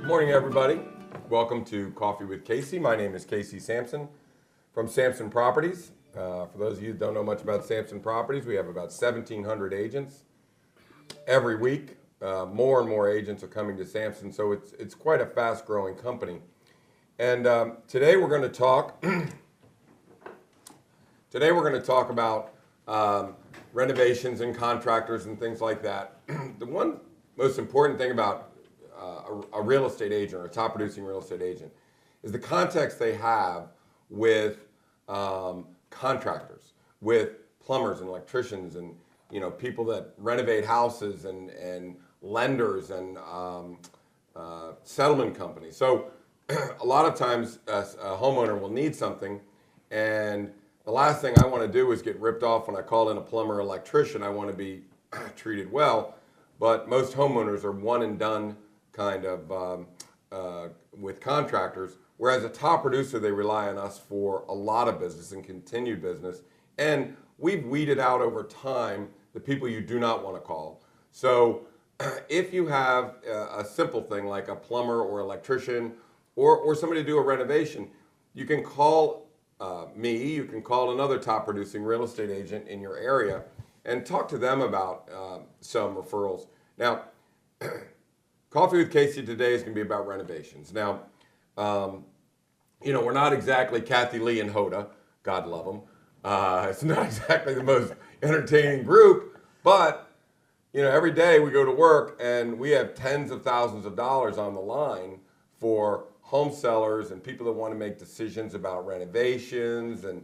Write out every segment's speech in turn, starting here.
Good morning, everybody. Welcome to Coffee with Casey. My name is Casey Samson from Samson Properties. For those of you who don't know much about Samson Properties, we have about 1,700 agents. Every week, more and more agents are coming to Samson, so it's quite a fast-growing company. And today we're going to talk. Today we're going to talk about renovations and contractors and things like that. The one most important thing about a real estate agent or a top producing real estate agent is the context they have with contractors, with plumbers and electricians and people that renovate houses and lenders and settlement companies. So a lot of times a homeowner will need something, and the last thing I want to do is get ripped off when I call in a plumber or electrician. I want to be treated well, but most homeowners are one and done kind of with contractors, whereas a top producer, they rely on us for a lot of business and continued business. And we've weeded out over time the people you do not want to call. So if you have a simple thing like a plumber or electrician or somebody to do a renovation, you can call me, you can call another top producing real estate agent in your area and talk to them about some referrals. Now, Coffee with Casey today is going to be about renovations. Now, we're not exactly Kathy Lee and Hoda, God love them. It's not exactly the most entertaining group, but every day we go to work and we have tens of thousands of dollars on the line for home sellers and people that want to make decisions about renovations and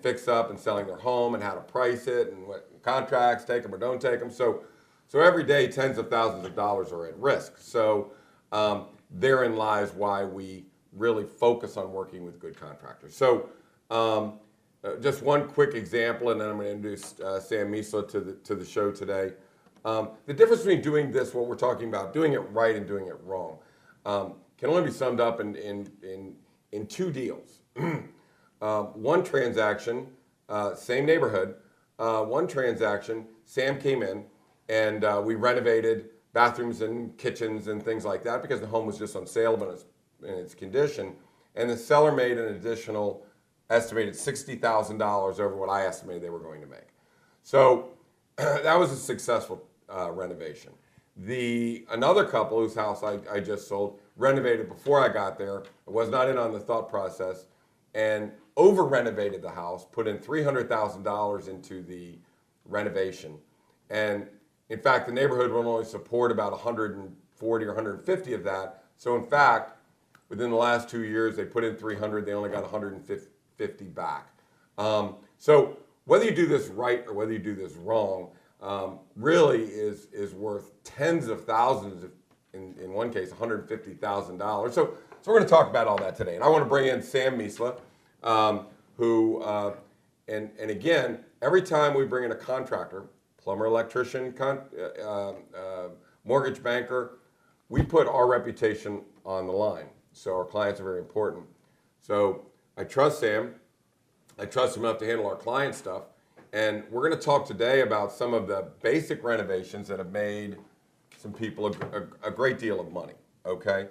fix up and selling their home and how to price it and what contracts, take them or don't take them. So every day, tens of thousands of dollars are at risk. So therein lies why we really focus on working with good contractors. So just one quick example, and then I'm going to introduce Sam Misleh to the show today. The difference between doing this, what we're talking about, doing it right and doing it wrong, can only be summed up in two deals. One transaction, same neighborhood, one transaction, Sam came in, and we renovated bathrooms and kitchens and things like that because the home was just unsaleable in its condition. And the seller made an additional estimated $60,000 over what I estimated they were going to make. So that was a successful renovation. Another couple whose house I just sold renovated before I got there. I was not in on the thought process and over renovated the house, put in $300,000 into the renovation. And in fact, the neighborhood will only support about 140 or 150 of that. So in fact, within the last 2 years, they put in 300, they only got 150 back. So whether you do this right or whether you do this wrong, really is worth tens of thousands, in one case, $150,000. So we're going to talk about all that today. And I want to bring in Sam Misleh, who, and again, every time we bring in a contractor, plumber, electrician, mortgage banker, we put our reputation on the line. So our clients are very important. So I trust Sam. I trust him enough to handle our client stuff. And we're going to talk today about some of the basic renovations that have made some people a great deal of money. Okay?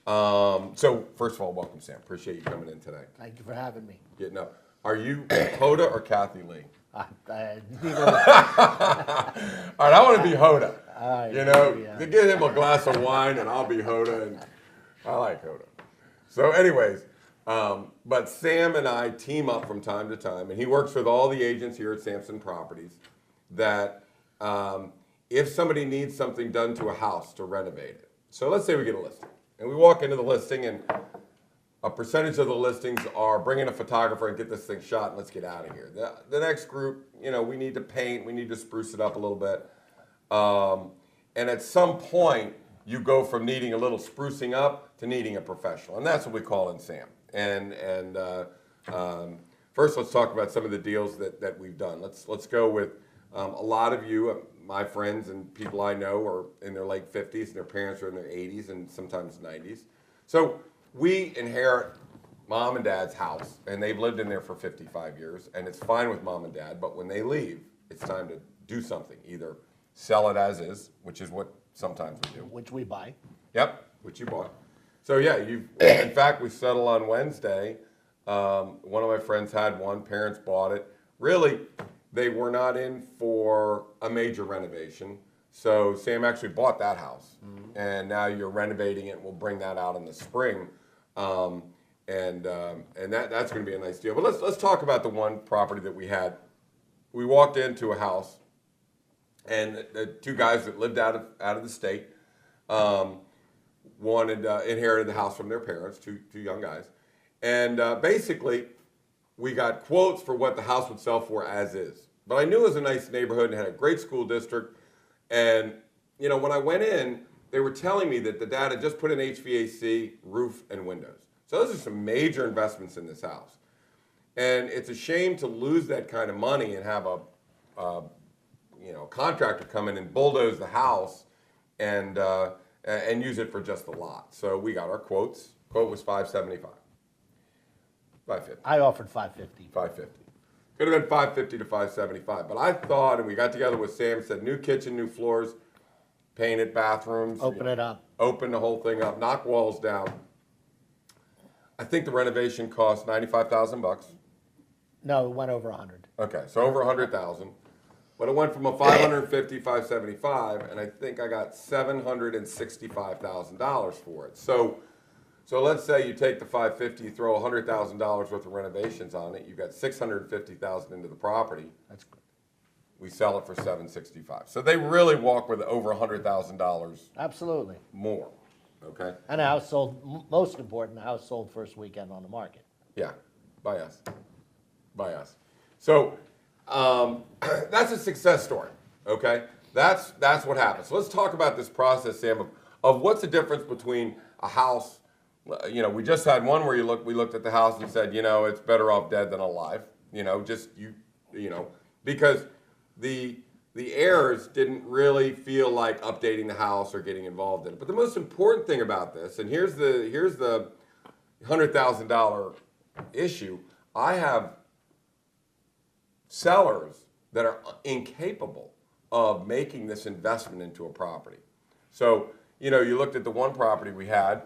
So first of all, welcome, Sam. Appreciate you coming in today. Thank you for having me. Getting up. Are you Hoda or Kathy Lee? All right, I want to be Hoda. To get him a glass of wine and I'll be Hoda, and I like Hoda. So anyways, but Sam and I team up from time to time, and he works with all the agents here at Samson Properties that if somebody needs something done to a house to renovate it. So let's say we get a listing, and we walk into the listing, and a percentage of the listings are bring in a photographer and get this thing shot and let's get out of here. The next group, we need to paint, we need to spruce it up a little bit. And at some point, you go from needing a little sprucing up to needing a professional. And that's what we call in Sam. And first, let's talk about some of the deals that we've done. Let's go with a lot of you, my friends and people I know are in their late 50s and their parents are in their 80s and sometimes 90s. So we inherit mom and dad's house, and they've lived in there for 55 years, and it's fine with mom and dad, but when they leave, it's time to do something. Either sell it as is, which is what sometimes we do. Which we buy. Yep, which you bought. So yeah, in fact, we settled on Wednesday. One of my friends had one. Parents bought it. Really, they were not in for a major renovation. So Sam actually bought that house, and now you're renovating it. We'll bring that out in the spring, and that's going to be a nice deal. But let's talk about the one property that we had. We walked into a house, and the two guys that lived out of the state inherited the house from their parents, two young guys, and basically we got quotes for what the house would sell for as is. But I knew it was a nice neighborhood and had a great school district. And, you know, when I went in, they were telling me that the dad had just put in HVAC, roof, and windows. So those are some major investments in this house. And it's a shame to lose that kind of money and have a contractor come in and bulldoze the house and use it for just the lot. So we got our quotes. Quote was $575. $550. I offered $550. $550. Could have been $550 to $575, but I thought, and we got together with Sam, said new kitchen, new floors, painted bathrooms. Open it up. Open the whole thing up, knock walls down. I think the renovation cost $95,000. No, it went over 100. Okay, so over 100,000. But it went from a $550,575, and I think I got $765,000 for it. So let's say you take the $550, you throw $100,000 worth of renovations on it. You've got $650,000 into the property. That's good. We sell it for $765. So they really walk with over $100,000. Absolutely. More. Okay. And the house sold. Most important, the house sold first weekend on the market. Yeah, by us. By us. So that's a success story. Okay. That's what happens. So let's talk about this process, Sam, of what's the difference between a house. You know, we just had one where we looked at the house and said, you know, it's better off dead than alive. You know, because the heirs didn't really feel like updating the house or getting involved in it. But the most important thing about this, and here's the $100,000 issue. I have sellers that are incapable of making this investment into a property. So, you know, you looked at the one property we had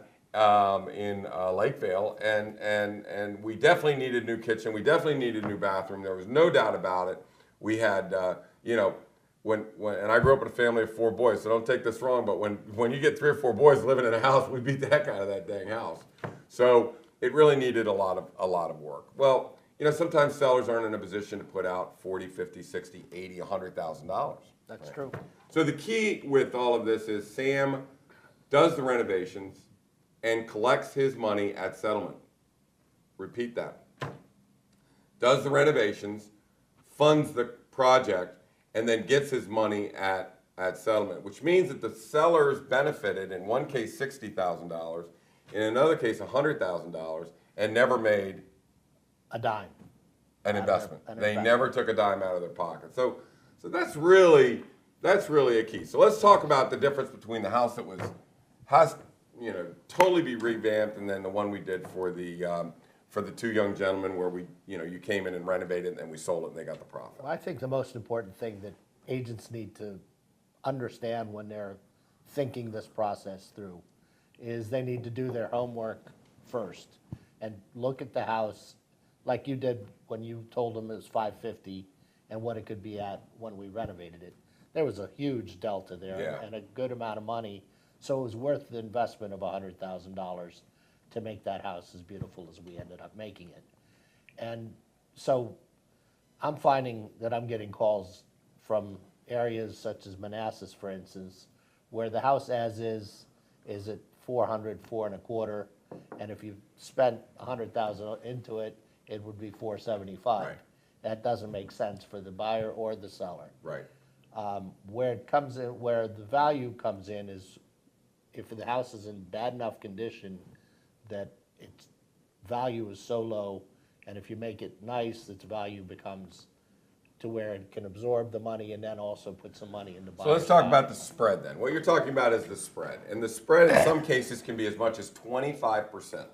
in Lakeville, and we definitely needed a new kitchen. We definitely needed a new bathroom. There was no doubt about it. We had, when and I grew up in a family of 4 boys, so don't take this wrong, but when you get 3 or 4 boys living in a house, we beat the heck out of that dang house. So it really needed a lot of work. Well, you know, sometimes sellers aren't in a position to put out $40, $50, $60, $80, $100,000. That's right? true. So the key with all of this is Sam does the renovations and collects his money at settlement. Repeat that. Does the renovations, funds the project, and then gets his money at settlement, which means that the sellers benefited, in one case $60,000, in another case $100,000, and never made a dime. An investment. They never took a dime out of their pocket. So that's really a key. So let's talk about the difference between the house that has totally be revamped, and then the one we did for the 2 young gentlemen where you came in and renovated and then we sold it and they got the profit. Well, I think the most important thing that agents need to understand when they're thinking this process through is they need to do their homework first and look at the house like you did when you told them it was $550 and what it could be at when we renovated it. There was a huge delta there and a good amount of money. So it was worth the investment of $100,000 to make that house as beautiful as we ended up making it. And so I'm finding that I'm getting calls from areas such as Manassas, for instance, where the house as is at $400,000, $425,000, and if you spent $100,000 into it, it would be $475,000. Right. That doesn't make sense for the buyer or the seller. Right. Where the value comes in is if the house is in bad enough condition that its value is so low, and if you make it nice, its value becomes to where it can absorb the money and then also put some money in the buyer's So let's talk pocket. about the spread then. What you're talking about is the spread. And the spread in some cases can be as much as 25%.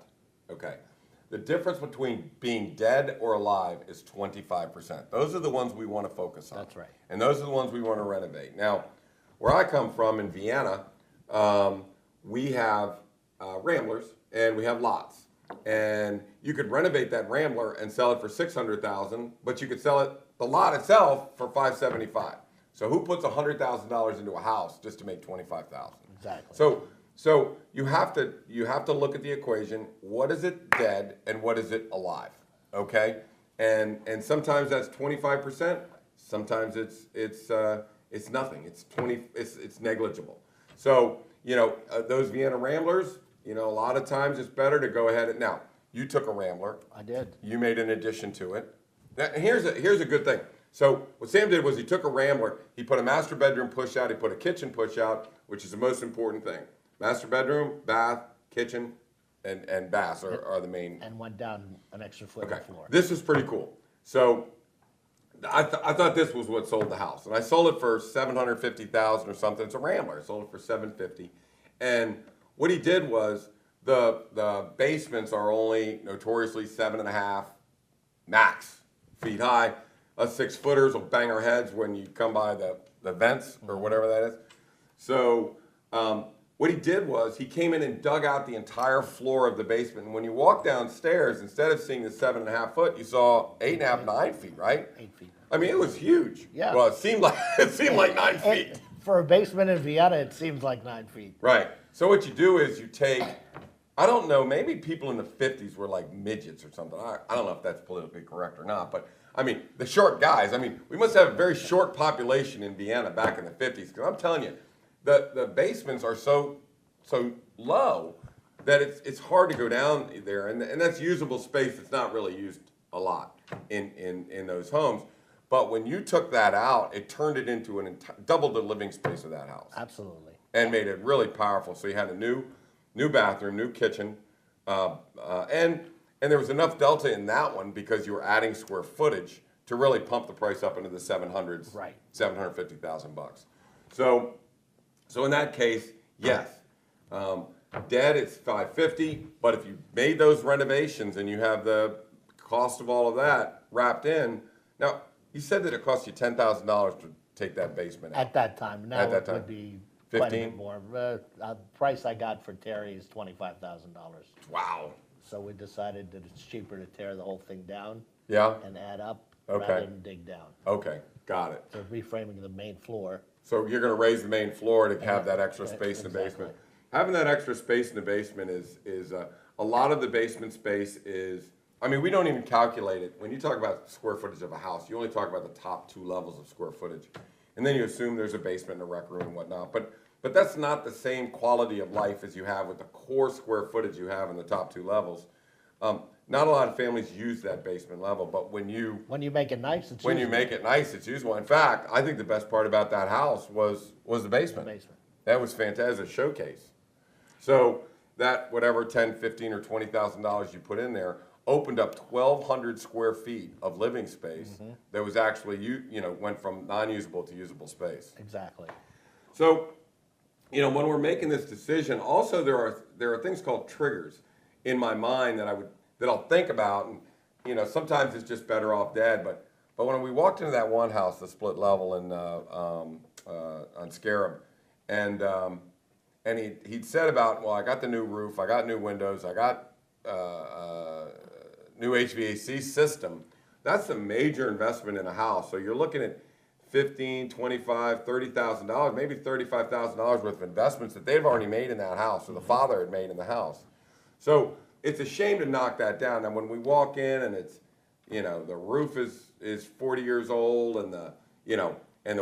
Okay. The difference between being dead or alive is 25%. Those are the ones we want to focus on. That's right. And those are the ones we want to renovate. Now, where I come from in Vienna, we have Ramblers, and we have lots. And you could renovate that Rambler and sell it for $600,000, but you could sell it, the lot itself, for $575,000. So who puts $100,000 into a house just to make $25,000? Exactly. So you have to look at the equation. What is it dead and what is it alive? Okay, and sometimes that's 25%. Sometimes it's nothing. It's negligible. So those Vienna Ramblers. A lot of times it's better to go ahead and now. You took a Rambler. I did. You made an addition to it. Now, here's a good thing. So what Sam did was he took a Rambler. He put a master bedroom push out. He put a kitchen push out, which is the most important thing. Master bedroom, bath, kitchen, and baths are the main. And went down an extra foot Okay. on the floor. This is pretty cool. So I thought this was what sold the house, and I sold it for $750,000 or something. It's a Rambler. I sold it for $750,000, and what he did was the basements are only notoriously 7.5 max feet high. Us 6-footers will bang our heads when you come by the vents or whatever that is. So what he did was he came in and dug out the entire floor of the basement. And when you walk downstairs, instead of seeing the 7.5 foot, you saw 8.5, 9 feet, right? 8 feet. I mean, it was huge. Yeah. Well, it seemed like 9 feet. For a basement in Vienna, it seems like 9 feet. Right. So what you do is you take, I don't know, maybe people in the 50s were like midgets or something. I don't know if that's politically correct or not, but I mean, the short guys, we must have a very short population in Vienna back in the 50s, because I'm telling you, the basements are so low that it's hard to go down there, and that's usable space that's not really used a lot in those homes. But when you took that out, it turned it into doubled the living space of that house. Absolutely. And made it really powerful. So you had a new bathroom, new kitchen, and there was enough delta in that one because you were adding square footage to really pump the price up into the 700s, right? $750,000. So in that case, yes, dead it's $550. But if you made those renovations and you have the cost of all of that wrapped in, now you said that it cost you $10,000 to take that basement out. At that time. Now it would be 15? quite a bit more. The price I got for Terry is $25,000. Wow. So we decided that it's cheaper to tear the whole thing down. Yeah. And add up Okay. rather than dig down. Okay, got it. So reframing the main floor. So you're going to raise the main floor to have that extra space in the Exactly. basement. Having that extra space in the basement is a lot of the basement space is. We don't even calculate it. When you talk about square footage of a house, you only talk about the top 2 levels of square footage, and then you assume there's a basement and a rec room and whatnot. But that's not the same quality of life as you have with the core square footage you have in the top 2 levels. Not a lot of families use that basement level, but when you make it nice, it's when you usable. make it nice, it's usable. In fact, I think the best part about that house was the basement. That was fantastic as a showcase. So that whatever $10,000, $15,000, or $20,000 you put in there opened up 1,200 square feet of living space that was actually went from non-usable to usable space. Exactly. So, when we're making this decision, also there are things called triggers in my mind that I'll think about, and sometimes it's just better off dead. But when we walked into that one house, the split level in on Scarab, and he'd said about, well, I got the new roof, I got new windows, I got new HVAC system. That's a major investment in a house. So you're looking at $15,000, $25,000, $30,000, maybe $35,000 worth of investments that they've already made in that house, or the father had made in the house. So it's a shame to knock that down. Now when we walk in and it's, the roof is 40 years old and the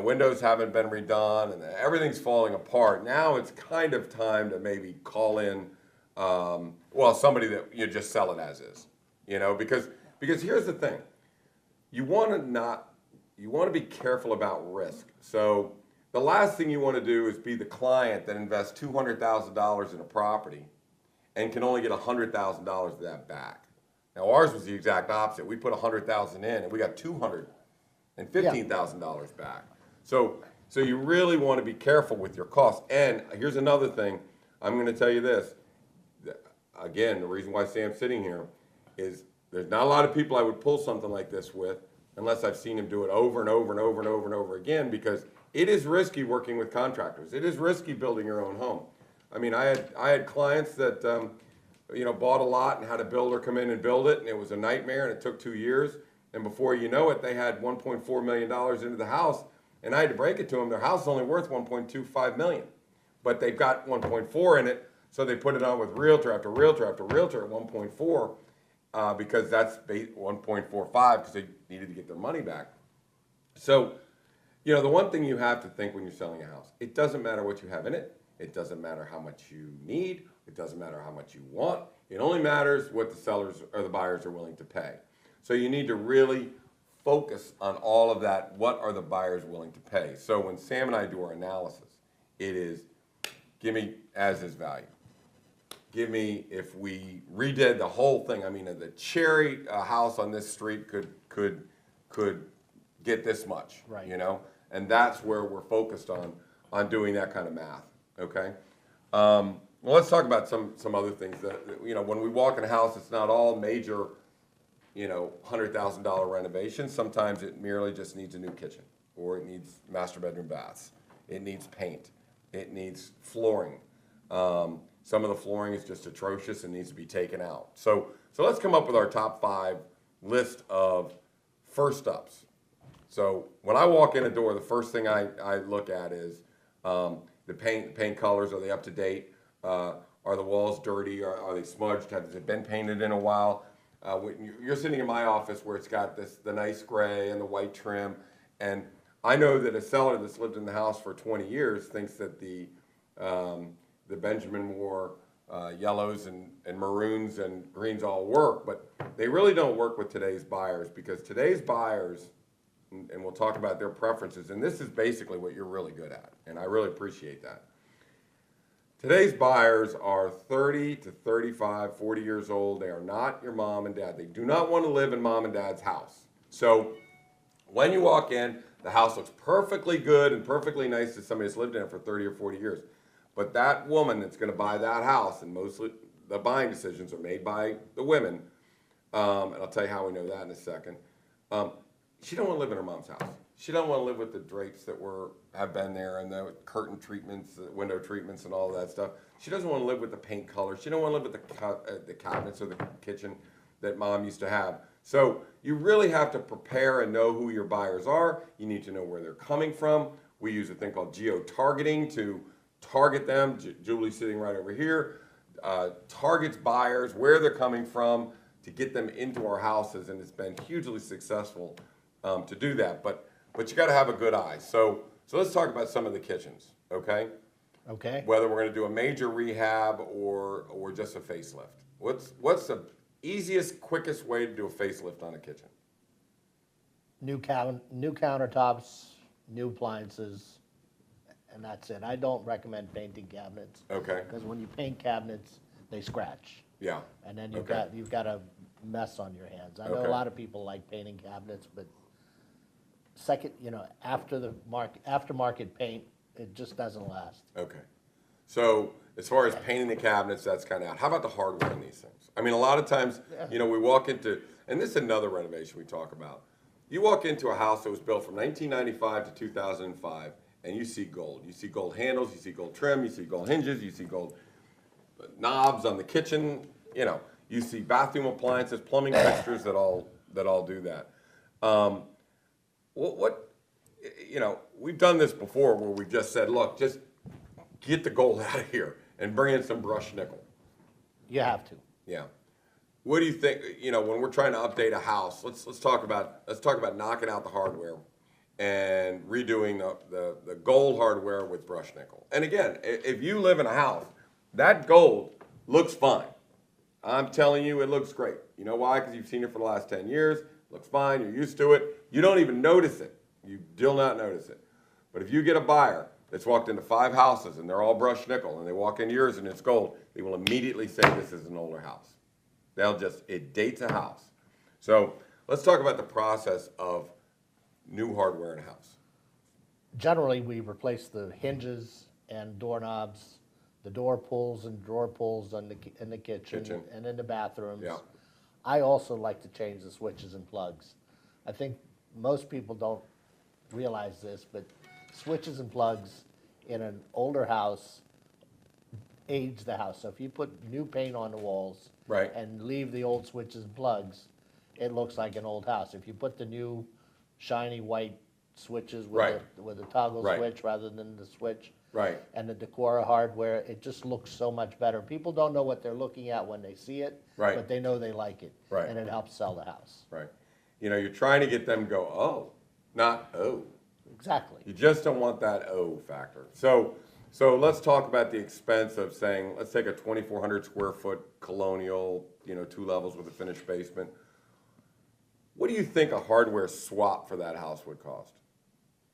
windows haven't been redone and everything's falling apart. Now it's kind of time to maybe call in, somebody that you just sell it as is, because here's the thing. You want to be careful about risk. So the last thing you want to do is be the client that invests $200,000 in a property and can only get $100,000 of that back. Now ours was the exact opposite. We put $100,000 in and we got $215,000 back. So you really want to be careful with your costs. And here's another thing. I'm going to tell you this. Again, the reason why Sam's sitting here is there's not a lot of people I would pull something like this with unless I've seen him do it over and over and over and over and over again, because it is risky working with contractors. It is risky building your own home. I mean, I had clients that, bought a lot and had a builder come in and build it, and it was a nightmare, and it took 2 years. And before you know it, they had $1.4 million into the house, and I had to break it to them. Their house is only worth $1.25 million, but they've got 1.4 in it, so they put it on with realtor after realtor after realtor at 1.4, because that's 1.45 because they needed to get their money back. So, the one thing you have to think when you're selling a house, it doesn't matter what you have in it. It doesn't matter how much you need. It doesn't matter how much you want. It only matters what the sellers or the buyers are willing to pay. So you need to really focus on all of that. What are the buyers willing to pay? So when Sam and I do our analysis, it is, give me as-is value. Give me, if we redid the whole thing, I mean, the cherry house on this street could get this much, right. And that's where we're focused on doing that kind of math, okay? Well, let's talk about some other things that, when we walk in a house, it's not all major, $100,000 renovations. Sometimes it merely just needs a new kitchen, or it needs master bedroom baths. It needs paint. It needs flooring. Some of the flooring is just atrocious and needs to be taken out. So let's come up with our top 5 list of first ups. So when I walk in a door, the first thing I look at is the paint colors. Are they up to date? Are the walls dirty? Are they smudged? Has it been painted in a while? When you're sitting in my office where it's got the nice gray and the white trim, and I know that a seller that's lived in the house for 20 years thinks that the Benjamin Moore yellows and maroons and greens all work, but they really don't work with today's buyers, because today's buyers, and we'll talk about their preferences, and this is basically what you're really good at, and I really appreciate that. Today's buyers are 30 to 35, 40 years old. They are not your mom and dad. They do not want to live in mom and dad's house. So when you walk in, the house looks perfectly good and perfectly nice to somebody that's lived in it for 30 or 40 years. But that woman that's going to buy that house, and mostly the buying decisions are made by the women, and I'll tell you how we know that in a second. She don't want to live in her mom's house. She don't want to live with the drapes that have been there, and the curtain treatments, the window treatments, and all of that stuff. She doesn't want to live with the paint color. She don't want to live with the cabinets or the kitchen that mom used to have. So you really have to prepare and know who your buyers are. You need to know where they're coming from. We use a thing called geo-targeting to target them. Julie's sitting right over here. Targets buyers, where they're coming from, to get them into our houses, and it's been hugely successful to do that. But you got to have a good eye. So let's talk about some of the kitchens, okay? Okay. Whether we're going to do a major rehab or just a facelift. What's the easiest, quickest way to do a facelift on a kitchen? New countertops, new appliances, and that's it. I don't recommend painting cabinets. Okay. Because when you paint cabinets, they scratch. Yeah. And then you've got a mess on your hands. I know a lot of people like painting cabinets, but aftermarket paint, it just doesn't last. Okay. So as far as painting the cabinets, that's kind of out. How about the hardware in these things? I mean, a lot of times, we walk into, and this is another renovation we talk about. You walk into a house that was built from 1995 to 2005, and you see gold. You see gold handles, you see gold trim, you see gold hinges, you see gold knobs on the kitchen. You see bathroom appliances, plumbing fixtures that all do that. We've done this before where we've just said, look, just get the gold out of here and bring in some brushed nickel. You have to. Yeah. What do you think? When we're trying to update a house, let's talk about knocking out the hardware and redoing the gold hardware with brushed nickel. And again, if you live in a house, that gold looks fine. I'm telling you, it looks great. You know why? Because you've seen it for the last 10 years. It looks fine. You're used to it. You don't even notice it. You do not notice it. But if you get a buyer that's walked into 5 houses and they're all brushed nickel, and they walk into yours and it's gold, they will immediately say this is an older house. It dates a house. So let's talk about the process of new hardware in a house. Generally, we replace the hinges and doorknobs, the door pulls and drawer pulls in the kitchen and in the bathrooms. Yeah. I also like to change the switches and plugs. I think most people don't realize this, but switches and plugs in an older house, age the house. So if you put new paint on the walls Right. and leave the old switches and plugs, it looks like an old house. If you put the new shiny white switches with Right. with a toggle Right. switch rather than the switch, Right. and the Decora hardware, it just looks so much better. People don't know what they're looking at when they see it, Right. but they know they like it, Right. and it helps sell the house. Right. You know, you're trying to get them to go, oh, not oh. Exactly. You just don't want that oh factor. So let's talk about the expense of saying, let's take a 2,400 square foot colonial, 2 levels with a finished basement. What do you think a hardware swap for that house would cost?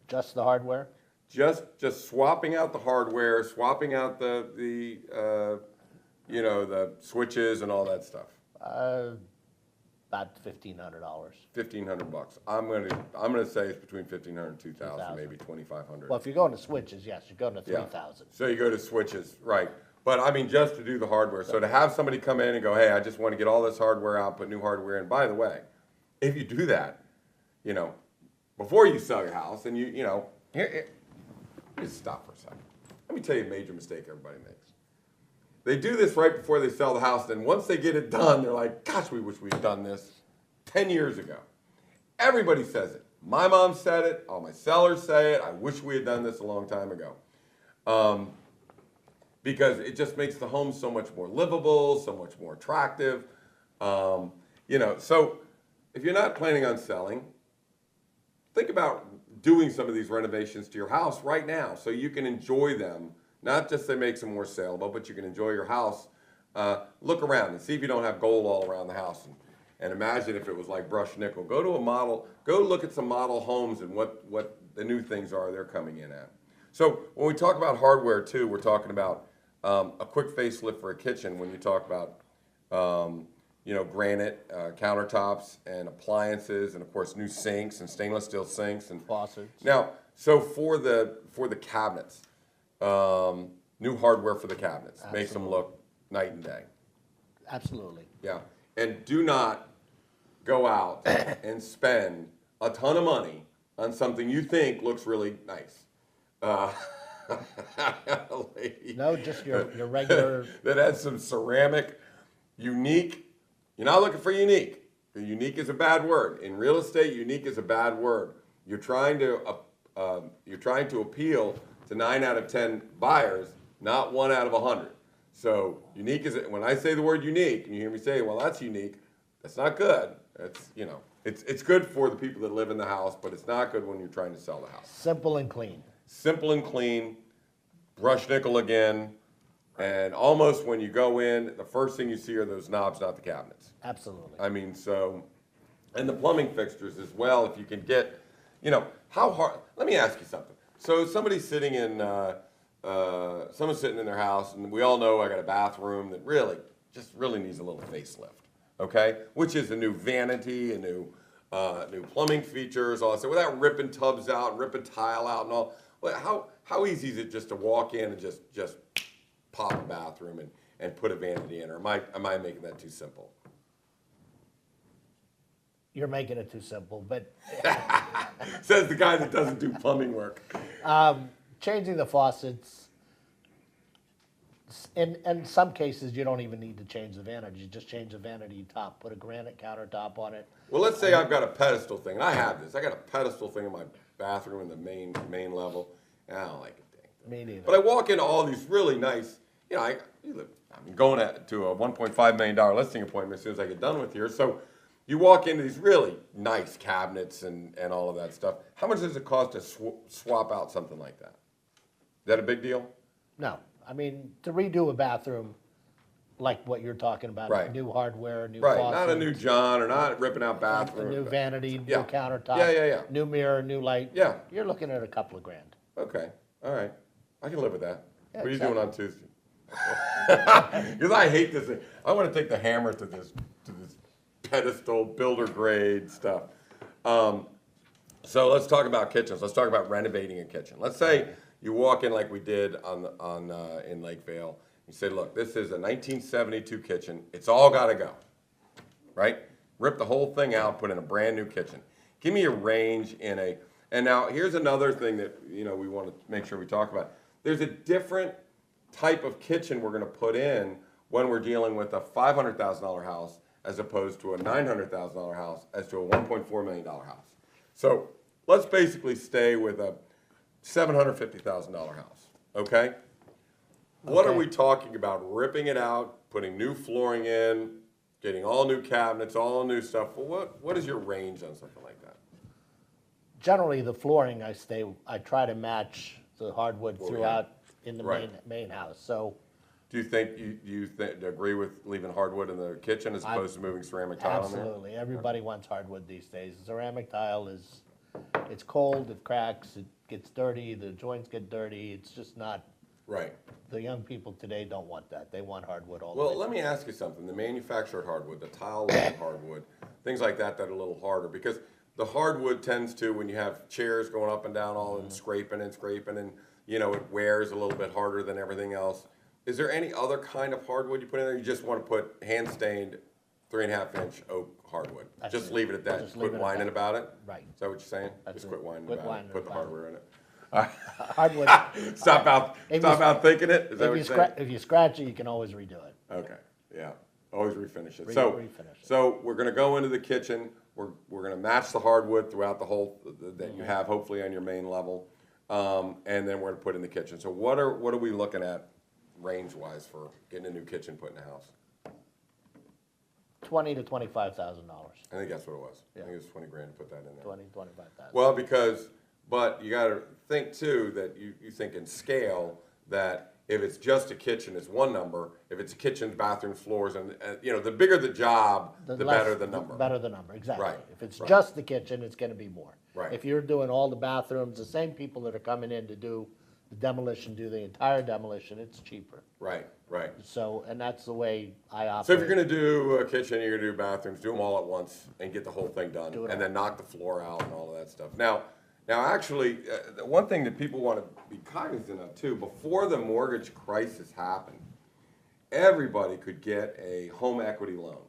Just the hardware? Just swapping out the hardware, swapping out the switches and all that stuff. About $1,500. $1,500. I'm gonna say it's between 1,500 and 2,000, 2,000. maybe 2,500. Well, if you're going to switches, yes, you're going to Yeah. 3,000. So you go to switches, right? But I mean, just to do the hardware. So to have somebody come in and go, hey, I just want to get all this hardware out, put new hardware in. By the way, if you do that, before you sell your house, and here, just stop for a second. Let me tell you a major mistake everybody makes. They do this right before they sell the house. Then once they get it done, they're like, gosh, we wish we'd done this 10 years ago. Everybody says it. My mom said it. All my sellers say it. I wish we had done this a long time ago. Because it just makes the home so much more livable, so much more attractive. So if you're not planning on selling, think about doing some of these renovations to your house right now so you can enjoy them. Not just that makes them more saleable, but you can enjoy your house. Look around and see if you don't have gold all around the house. And imagine if it was like brushed nickel. Go to a model, go look at some model homes and what the new things are they're coming in at. So when we talk about hardware too, we're talking about a quick facelift for a kitchen when you talk about granite countertops and appliances and of course new sinks and stainless steel sinks and Faucets. Now, so for the cabinets, new hardware for the cabinets makes them look night and day. Absolutely. Yeah, and do not go out and spend a ton of money on something you think looks really nice. No, just your regular. That has some ceramic, unique. You're not looking for unique. Unique is a bad word. In real estate, unique is a bad word. You're trying to appeal to 9 out of 10 buyers, not 1 out of 100. So unique is when I say the word unique, and you hear me say, well, that's unique. That's not good. It's good for the people that live in the house, but it's not good when you're trying to sell the house. Simple and clean. Simple and clean, brush nickel again, and almost when you go in, the first thing you see are those knobs, not the cabinets. Absolutely. I mean, and the plumbing fixtures as well, if you can get, how hard, let me ask you something. So someone's sitting in their house, and we all know I got a bathroom that really needs a little facelift, okay? Which is a new vanity, a new plumbing features, all that stuff, without ripping tubs out, ripping tile out and all. Well, how easy is it just to walk in and just pop a bathroom and put a vanity in, or am I making that too simple? You're making it too simple, but Says the guy that doesn't do plumbing work. changing the faucets, in some cases, you don't even need to change the vanity. You just change the vanity top, put a granite countertop on it. Well, let's say I've got a pedestal thing, and I have this. I got a pedestal thing in my bathroom in the main level, and I don't like it. Me neither. But I walk into all these really nice, I'm going to a $1.5 million listing appointment as soon as I get done with here. So you walk into these really nice cabinets and all of that stuff. How much does it cost to swap out something like that? Is that a big deal? No. I mean, to redo a bathroom, like what you're talking about, Right. new hardware, new Right, faucet, not a new John or not ripping out a bathroom. new vanity, Yeah. new countertop, Yeah. new mirror, new light. Yeah. You're looking at a couple of grand. Okay, all right. I can live with that. Yeah, What are you exactly. doing on Tuesday? Because I hate this thing. I want to take the hammer to this pedestal, builder grade stuff. So let's talk about kitchens. Let's talk about renovating a kitchen. Let's say you walk in like we did in Lakeville. You say, look, this is a 1972 kitchen. It's all got to go, right? Rip the whole thing out, put in a brand new kitchen. Give me a range and now here's another thing that we want to make sure we talk about. There's a different type of kitchen we're going to put in when we're dealing with a $500,000 house as opposed to a $900,000 house as to a $1.4 million house. So let's basically stay with a $750,000 house, okay? What are Okay. we talking about? Ripping it out, putting new flooring in, getting all new cabinets, all new stuff. Well, what is your range on something like that? Generally, the flooring I try to match the hardwood Well, throughout in the Right. main house. So Do you think agree with leaving hardwood in the kitchen as opposed to moving ceramic tile in there? absolutely, everybody wants hardwood these days. Ceramic tile it's cold, it cracks, it gets dirty, the joints get dirty. It's just not. Right. The young people today don't want that. They want hardwood all the Well, way. let me ask you something. The manufactured hardwood, the tile-laden hardwood, things like that are a little harder because the hardwood tends to, when you have chairs going up and down all and scraping and, you know, it wears a little bit harder than everything else. Is there any other kind of hardwood you put in there? You just want to put hand-stained 3.5-inch oak hardwood. That's Just it. leave it at that. Just Quit leave it at whining that. about it? Right. Is that what you're saying? That's Just it. quit whining Quit about whining it. Put the about it. hardware in it. Hardwood. Stop out thinking it? Is that what you're saying? If you scratch it, you can always redo it. Okay, yeah, always refinish it. Refinish it. So we're gonna go into the kitchen, we're gonna match the hardwood throughout the whole, that you have hopefully on your main level. And then we're gonna put in the kitchen. So what are we looking at range-wise for getting a new kitchen put in the house? $20,000 to $25,000. I think that's what it was. I Yeah. think it was 20 grand to put that in there. 25,000. Well, but you gotta think too, that you think in scale, that if it's just a kitchen, it's one number. If it's kitchens, bathrooms, floors, and you know, the bigger the job, the better the number. Better the number, exactly. Right, If it's right. just the kitchen, it's gonna be more. Right. If you're doing all the bathrooms, the same people that are coming in to do the demolition, do the entire demolition, it's cheaper. Right, right. So, and that's the way I operate. So if you're gonna do a kitchen, you're gonna do bathrooms, do them all at once and get the whole thing done, Do it and all. then knock the floor out and all of that stuff. Now, actually, the one thing that people want to be cognizant of too, before the mortgage crisis happened, everybody could get a home equity loan,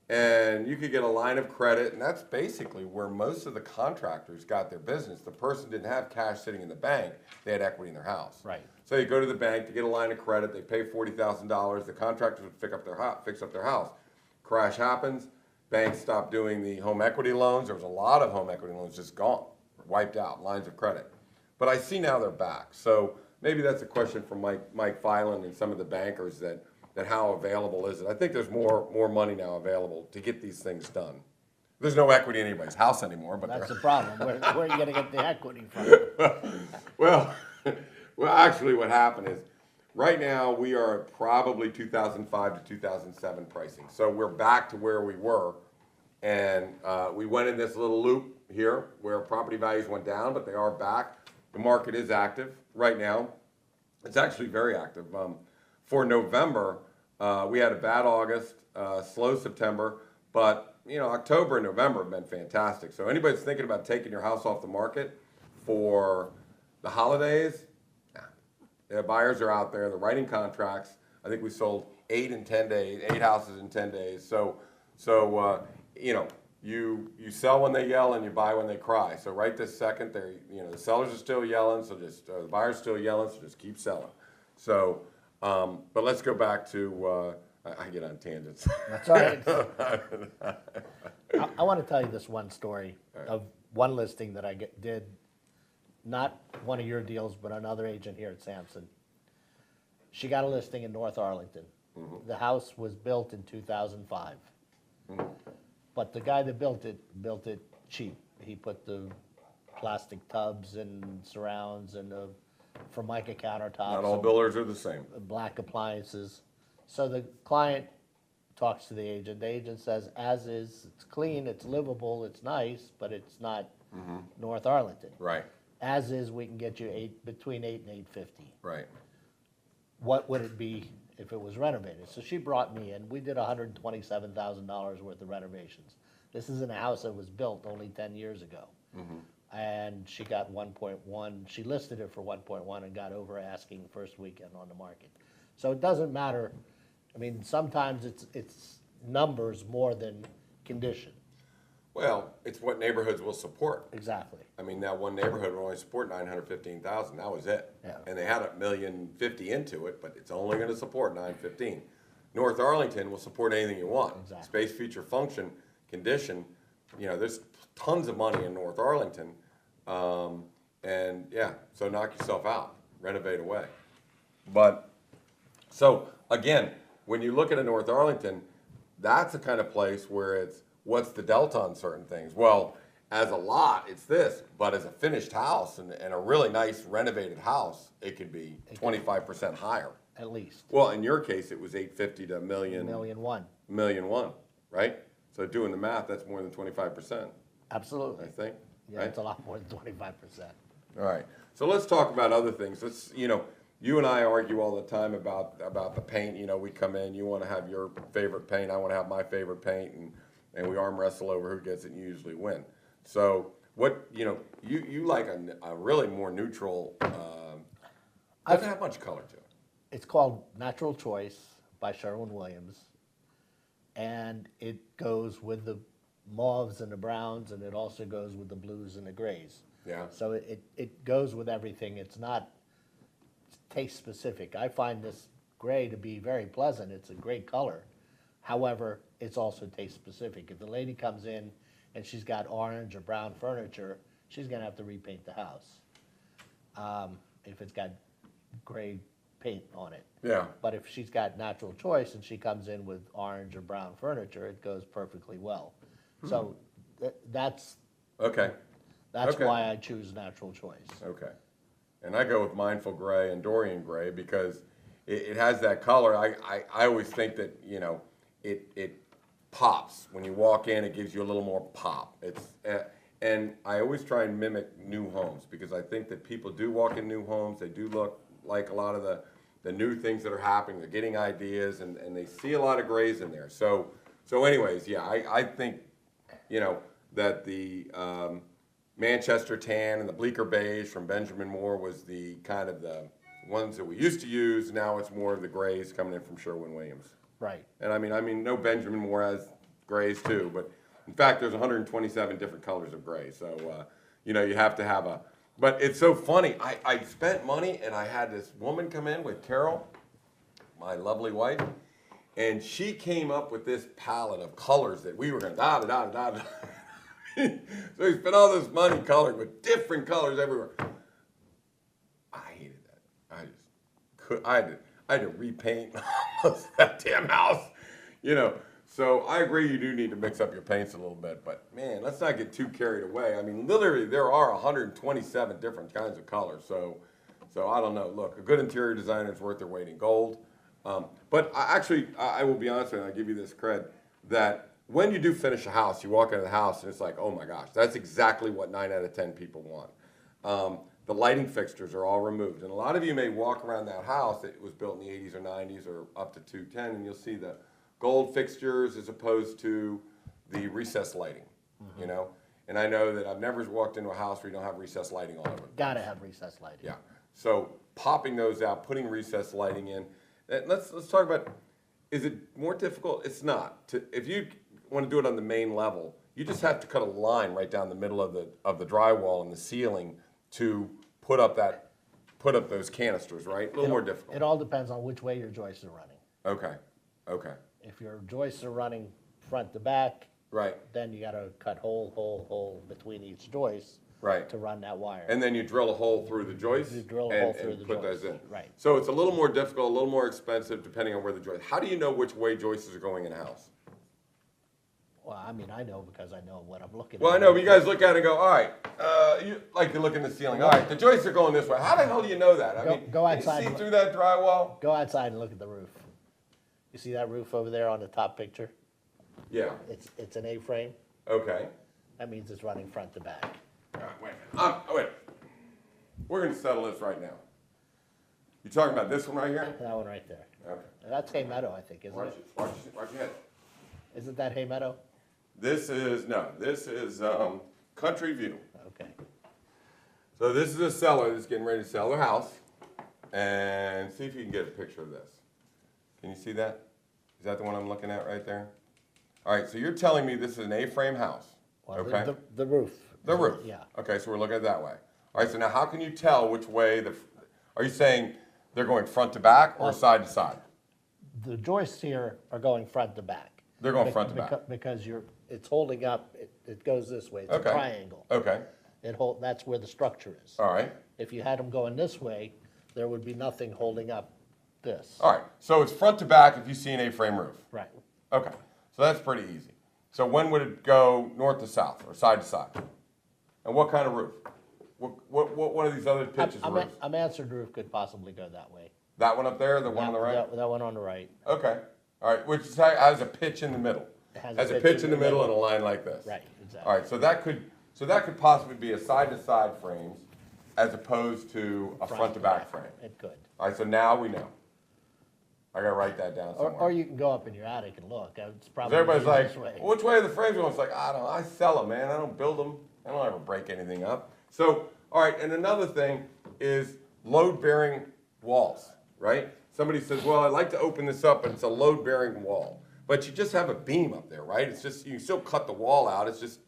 and you could get a line of credit, and that's basically where most of the contractors got their business. The person didn't have cash sitting in the bank; they had equity in their house. Right. So you go to the bank to get a line of credit. They pay $40,000. The contractors would fix up their house. Crash happens. Banks stopped doing the home equity loans. There was a lot of home equity loans just gone, wiped out, lines of credit. But I see now they're back. So maybe that's a question for Mike Filan and some of the bankers that how available is it? I think there's more money now available to get these things done. There's no equity in anybody's house anymore, but That's the problem. Where are you gonna get the equity from? Well, actually, what happened is, right now we are at probably 2005 to 2007 pricing. So we're back to where we were, and we went in this little loop here where property values went down, but they are back. The market is active right now. It's actually very active. For November, we had a bad August, slow September, but you know, October and November have been fantastic. So anybody's thinking about taking your house off the market for the holidays, the buyers are out there, they're writing contracts. I think we sold 8 houses in 10 days. So you know, you sell when they yell and you buy when they cry. So right this second, the sellers are still yelling, so the buyers are still yelling, so just keep selling. So, but let's go back to, I get on tangents. That's all right. I want to tell you this one story of one listing that I did, not one of your deals, but another agent here at Samson. She got a listing in North Arlington. Mm-hmm. The house was built in 2005. Mm-hmm. But the guy that built it cheap. He put the plastic tubs and surrounds and the Formica countertops. Not all builders are the same. Black appliances. So the client talks to the agent. The agent says, as is, it's clean, it's livable, it's nice, but it's not North Arlington. Right, As is, we can get you between $8,000 and $850. right. What would it be if it was renovated? So she brought me in. We did $127,000 worth of renovations. This isn't a house that was built only 10 years ago. Mm-hmm. And she got 1.1. She listed it for 1.1 and got over asking first weekend on the market. So it doesn't matter. I mean, sometimes it's numbers more than condition. Well, it's what neighborhoods will support. Exactly. I mean, that one neighborhood will only support 915,000. That was it. Yeah. And they had $1,050,000 into it, but it's only going to support 915. North Arlington will support anything you want. Exactly. Space, feature, function, condition. You know, there's tons of money in North Arlington, and yeah, so knock yourself out, renovate away. But so again, when you look at a North Arlington, that's the kind of place where it's what's the delta on certain things. Well, as a lot, it's this, but as a finished house and a really nice renovated house, it could be 25% higher. At least. Well, in your case, it was 850 to a million. Million one. Right? So doing the math, that's more than 25%. Absolutely. I think. Yeah, right? it's a lot more than 25%. All right. So let's talk about other things. Let's, you and I argue all the time about the paint. We come in, you want to have your favorite paint, I want to have my favorite paint, and we arm wrestle over who gets it and you usually win. So what, you like a really more neutral, doesn't have much color to it. It's called Natural Choice by Sherwin-Williams, and it goes with the mauves and the browns, and it also goes with the blues and the grays. Yeah. So it goes with everything. It's not taste specific. I find this gray to be very pleasant. It's a great color. However, it's also taste specific. If the lady comes in and she's got orange or brown furniture, she's gonna have to repaint the house. If it's got gray paint on it. Yeah. But if she's got Natural Choice and she comes in with orange or brown furniture, it goes perfectly well. So that's Okay. Okay. why I choose Natural Choice. Okay. And I go with Mindful Gray and Dorian Gray because it has that color. I always think that, it pops. When you walk in, it gives you a little more pop. And I always try and mimic new homes because I think that people do walk in new homes. They do look like a lot of the new things that are happening. They're getting ideas and they see a lot of grays in there. So anyways, yeah, I think, that the Manchester tan and the Bleecker beige from Benjamin Moore was the kind of the ones that we used to use. Now it's more of the grays coming in from Sherwin-Williams. Right. And I mean, no, Benjamin Moore has grays too, but in fact, there's 127 different colors of gray. So, you have to have but it's so funny. I spent money and I had this woman come in with Carol, my lovely wife, and she came up with this palette of colors that we were going to da-da-da-da-da. So we spent all this money coloring with different colors everywhere. I hated that. I had to repaint almost that damn house, So I agree you do need to mix up your paints a little bit, but man, let's not get too carried away. I mean, literally there are 127 different kinds of colors. So I don't know. Look, a good interior designer is worth their weight in gold. But I will be honest with you, and I'll give you this cred, that when you do finish a house, you walk into the house and it's like, oh my gosh, that's exactly what 9 out of 10 people want. The lighting fixtures are all removed. And a lot of you may walk around that house that was built in the 80s or 90s or up to 210, and you'll see the gold fixtures as opposed to the recessed lighting, And I know that I've never walked into a house where you don't have recessed lighting all over. Gotta have recessed lighting. Yeah. So popping those out, putting recessed lighting in. Let's talk about, is it more difficult? It's not. If you want to do it on the main level, you just have to cut a line right down the middle of the drywall and the ceiling to put up those canisters, right? A little more difficult. It all depends on which way your joists are running. Okay. If your joists are running front to back, right, then you gotta cut hole between each joist, right, to run that wire. And then you drill a hole through the joist. You drill a hole through the put joist. those in. Right. So it's a little more difficult, a little more expensive, depending on where the joist. How do you know which way joists are going in a house? Well, I mean, I know because I know what I'm looking at. Well, I know, but you guys look at it and go, all right, you like to look in the ceiling. All right, the joists are going this way. How the hell do you know that? I mean, go outside. Can you see through that drywall? Go outside and look at the roof. You see that roof over there on the top picture? Yeah. It's an A-frame. Okay. That means it's running front to back. All right, wait a minute. Wait. We're going to settle this right now. You talking about this one right here? That one right there. Okay. That's Hay Meadow, I think, isn't it? Watch your head. Isn't that Hay Meadow? This is Country View. Okay. So this is a seller that's getting ready to sell their house. And see if you can get a picture of this. Can you see that? Is that the one I'm looking at right there? All right, so you're telling me this is an A-frame house. Well, Okay. The roof. The roof. Yeah. Okay, so we're looking at it that way. All right, so now how can you tell which way are you saying they're going front to back or side to side? The joists here are going front to back. They're going front to back. Because it's holding up, it goes this way, it's Okay. a triangle. Okay, That's where the structure is. all right. If you had them going this way, there would be nothing holding up this. All right, so it's front to back if you see an A-frame roof. Right. Okay, so that's pretty easy. So when would it go north to south or side to side? And what kind of roof? What one of these other pitches roofs? A mansard roof could possibly go that way. That one up there, the one on the right? That one on the right. Okay, all right, which has a pitch in the middle. It has Has a pitch in the middle and a line like this. Right, exactly. All right, so that could possibly be a side-to-side frames as opposed to a front-to-back frame. It could. All right, so now we know. I gotta write that down somewhere. Or you can go up in your attic and look. It's 'Cause probably everybody's the like, easiest way. well, which way are the frames going? It's like, I don't know, I sell them, man. I don't build them. I don't ever break anything up. So, all right, and another thing is load-bearing walls, right? Somebody says, well, I'd like to open this up, and it's a load-bearing wall. But you just have a beam up there, right? It's just, you can still cut the wall out. It's just,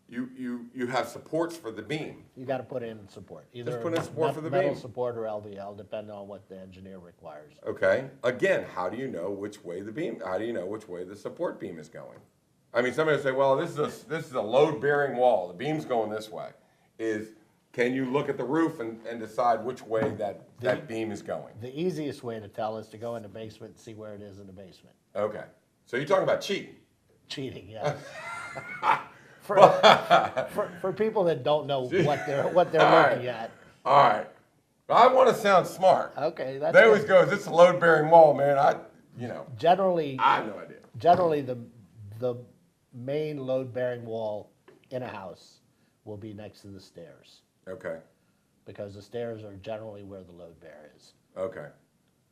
you have supports for the beam. You got to put in support. Either put in support for the metal beam. support or LVL, depending on what the engineer requires. Okay. Again, how do you know which way how do you know which way the support beam is going? I mean, somebody will say, well, this is a load-bearing wall. The beam's going this way. Can you look at the roof and decide which way that beam is going? The easiest way to tell is to go in the basement and see where it is in the basement. Okay. So you're talking about cheating. Cheating, yeah. For people that don't know what they're looking at. All right. I want to sound smart. Okay, that's They always good. go, is this a load-bearing wall, man? Generally, I have no idea. Generally, the main load-bearing wall in a house will be next to the stairs, Okay. because the stairs are generally where the load bear is. Okay.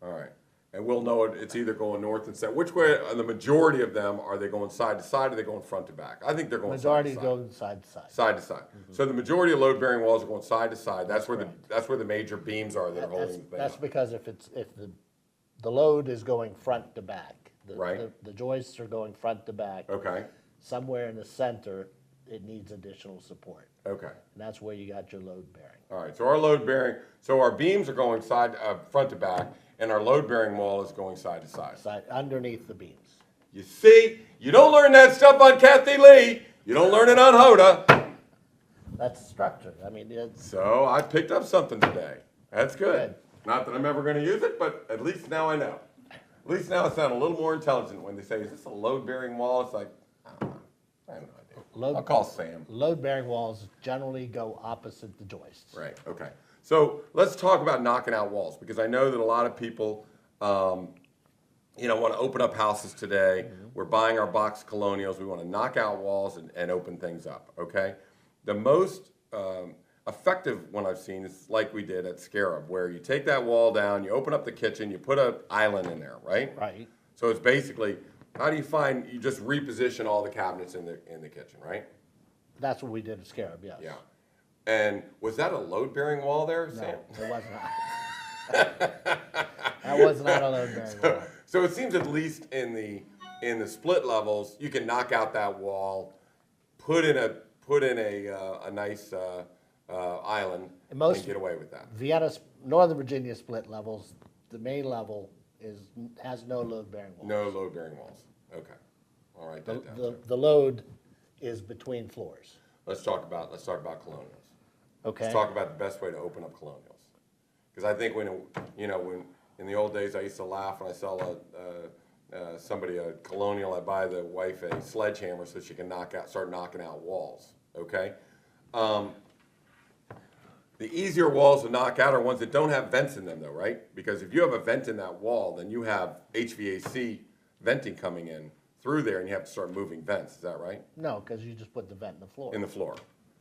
All right. And we'll know it's either going north and south. Which way, the majority of them, are they going side to side or are they going front to back? I think they're going Majority side to side. go side to side. Side to side. So the majority of load-bearing walls are going side to side. That's where the major beams are that are holding the thing That's up. because if the load is going front to back, Right. the joists are going front to back. Okay. Somewhere in the center, it needs additional support, Okay. and that's where you got your load bearing. All right. So our load-bearing, so our beams are going front to back, and our load-bearing wall is going side to side. Underneath the beams. You see, you don't learn that stuff on Kathy Lee. You don't learn it on Hoda. That's structure. I mean, it's So I picked up something today. That's good. Good. Not that I'm ever going to use it, but at least now I know. At least now I sound a little more intelligent when they say, is this a load-bearing wall? It's like, I don't know. I have no idea. I'll call Sam. Load bearing walls generally go opposite the joists. Right, okay. So let's talk about knocking out walls, because I know that a lot of people, want to open up houses today. Mm-hmm. We're buying our box colonials. We want to knock out walls and open things up, okay? The most effective one I've seen is like we did at Scarab, where you take that wall down, you open up the kitchen, you put an island in there, right? Right. So it's basically, how do you just reposition all the cabinets in the kitchen, right? That's what we did at Scarab, yes. Yeah. And was that a load-bearing wall there, No, Sam? it was not. That was not a load bearing wall. So it seems at least in the split levels, you can knock out that wall, put in a nice island, and get away with that. Vienna's Northern Virginia split levels, the main level has no load bearing walls. No load-bearing walls. Okay. All right. The load is between floors. Let's talk about colonials. Okay. Let's talk about the best way to open up colonials. Because I think when in the old days I used to laugh when I saw somebody a colonial, I buy the wife a sledgehammer so she can start knocking out walls. Okay. The easier walls to knock out are ones that don't have vents in them, though, right? Because if you have a vent in that wall, then you have HVAC venting coming in through there, and you have to start moving vents. Is that right? No, because you just put the vent in the floor. In the floor.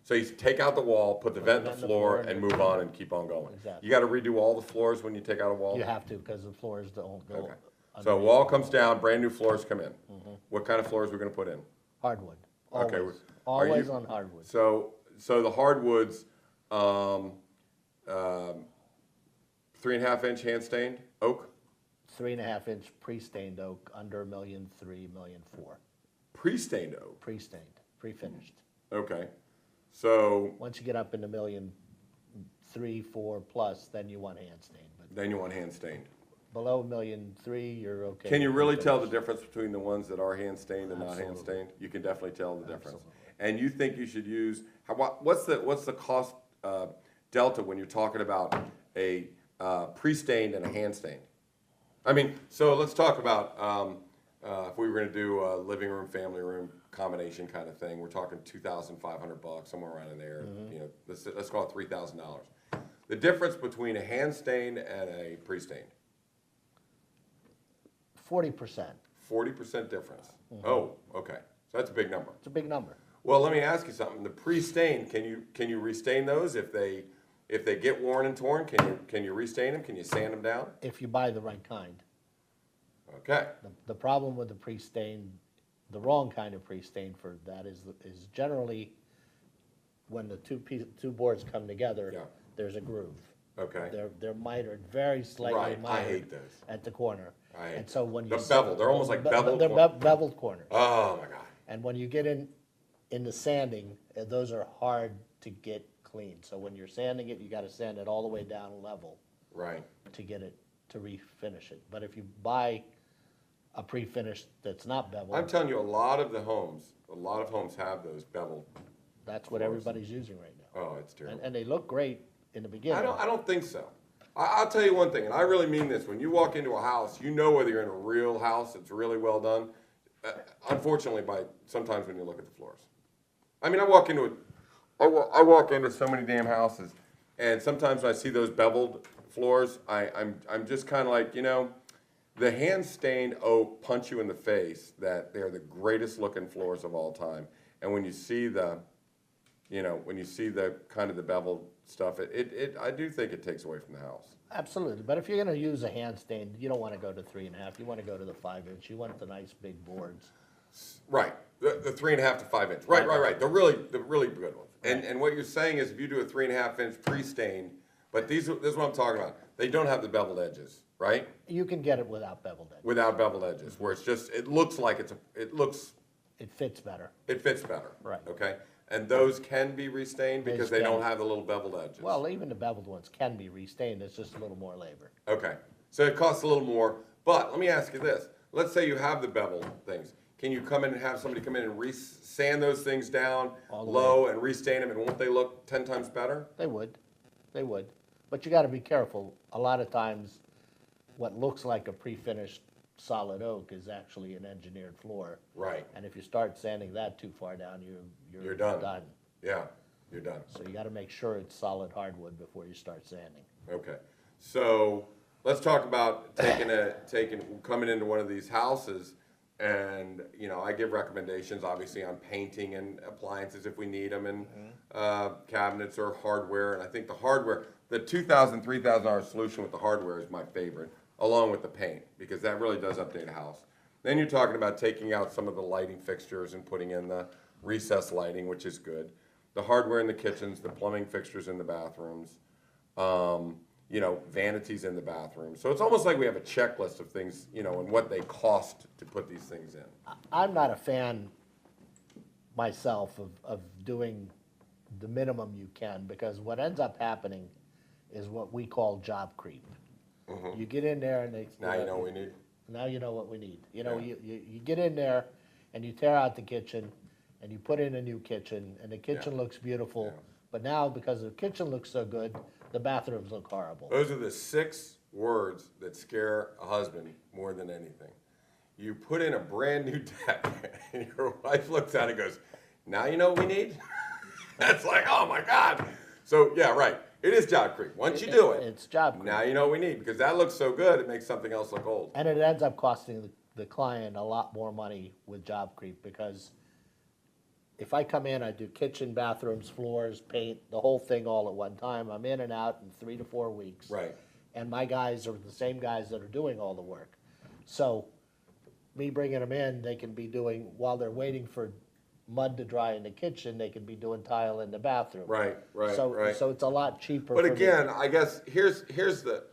So you take out the wall, put the vent in the floor, and move on and keep on going. Exactly. You got to redo all the floors when you take out a wall? You have to, because the floors don't go. Okay. So a wall comes down, brand new floors come in. Mm-hmm. What kind of floors are we going to put in? Hardwood. Okay. Always. Are Always you- on hardwood. So the hardwoods, 3.5 inch hand stained oak, 3.5 inch pre-stained oak, under $1,300,000, $1,400,000. pre-stained oak. Pre-stained, pre-finished. Okay. So Once you get up in the million, 3, 4 plus, then you want hand stained. But then you want hand stained. below $1,000,003, you're okay. Can you with really tell the refinish. difference between the ones that are hand stained and not hand Absolutely. stained? You can definitely tell the difference. Absolutely. And you think you should use what's the cost delta when you're talking about a pre-stained and a hand stained? I mean, so let's talk about if we were going to do a living room, family room combination kind of thing. We're talking $2,500, somewhere around in there. You know, let's call it $3,000. The difference between a hand stained and a pre-stained. 40%. 40% difference. Oh, okay. So that's a big number. It's a big number. Well, let me ask you something. The pre-stained, can you restain those if they get worn and torn? Can you restain them? Can you sand them down? If you buy the right kind. Okay. The problem with the pre-stain, the wrong kind of pre-stain for that is generally when the two boards come together, Yeah. there's a groove. Okay. They're mitered, very slightly Right. I mitered hate those. at the corner. I hate And so when you the bevel. They're almost like beveled. They're beveled corners. Oh my God. And when you get in the sanding, those are hard to get clean. So when you're sanding it, you got to sand it all the way down level Right. to get it to refinish it. But if you buy a pre-finished that's not beveled, I'm telling you, a lot of homes have those beveled. that's what everybody's using right now. Oh, it's terrible. And they look great in the beginning. I don't think so. I'll tell you one thing, and I really mean this. When you walk into a house, you know whether you're in a real house that's really well done. Unfortunately, sometimes when you look at the floors. I mean, I walk into so many damn houses, and sometimes when I see those beveled floors, I'm just kind of like, you know, the hand stained oak punch you in the face that they're the greatest looking floors of all time. And when you see the kind of the beveled stuff, I do think it takes away from the house. Absolutely, but if you're gonna use a hand stain, you don't wanna go to 3.5, you wanna go to the 5-inch, you want the nice big boards. Right, the 3.5 to 5 inch. Right. The really good ones. And what you're saying is if you do a 3.5 inch pre-stain, but this is what I'm talking about. They don't have the beveled edges, right? You can get it without beveled edges. Without beveled edges, where it looks like It fits better. it fits better. Right. Okay. And those can be restained because they don't can. have the little beveled edges. Well, even the beveled ones can be restained, it's just a little more labor. Okay, so it costs a little more, but let me ask you this. Let's say you have the beveled things. Can you come in and have somebody come in and sand those things down All the low and restain them, and won't they look 10 times better? They would, but you gotta be careful. A lot of times, what looks like a pre-finished solid oak is actually an engineered floor. Right, And if you start sanding that too far down, you're done. Yeah, you're done. So you gotta make sure it's solid hardwood before you start sanding. Okay, so let's talk about coming into one of these houses, and you know I give recommendations obviously on painting and appliances if we need them, and cabinets or hardware. And I think the hardware, the $2,000, $3,000 solution with the hardware is my favorite, along with the paint, because that really does update a house. Then you're talking about taking out some of the lighting fixtures and putting in the recessed lighting, which is good. The hardware in the kitchens, the plumbing fixtures in the bathrooms, vanities in the bathroom. So it's almost like we have a checklist of things, and what they cost to put these things in. I'm not a fan myself of doing the minimum you can, because what ends up happening is what we call job creep. You get in there and Now you know what we need. Now you know what we need. Yeah. You get in there and you tear out the kitchen and you put in a new kitchen, and the kitchen looks beautiful. Yeah. But now, because the kitchen looks so good, the bathrooms look horrible. Those are the 6 words that scare a husband more than anything. You put in a brand new deck, and your wife looks at it and goes, now you know what we need? That's like, oh my God. So, yeah, right. It is job creep. Once you do it, It's job creep. now you know what we need, because that looks so good, it makes something else look old. And it ends up costing the client a lot more money with job creep, because if I come in, I do kitchen, bathrooms, floors, paint, the whole thing all at one time. I'm in and out in 3 to 4 weeks. Right. And my guys are the same guys that are doing all the work. So me bringing them in, they can be doing, while they're waiting for mud to dry in the kitchen, they can be doing tile in the bathroom. Right. So it's a lot cheaper. But for me. again, I guess here's the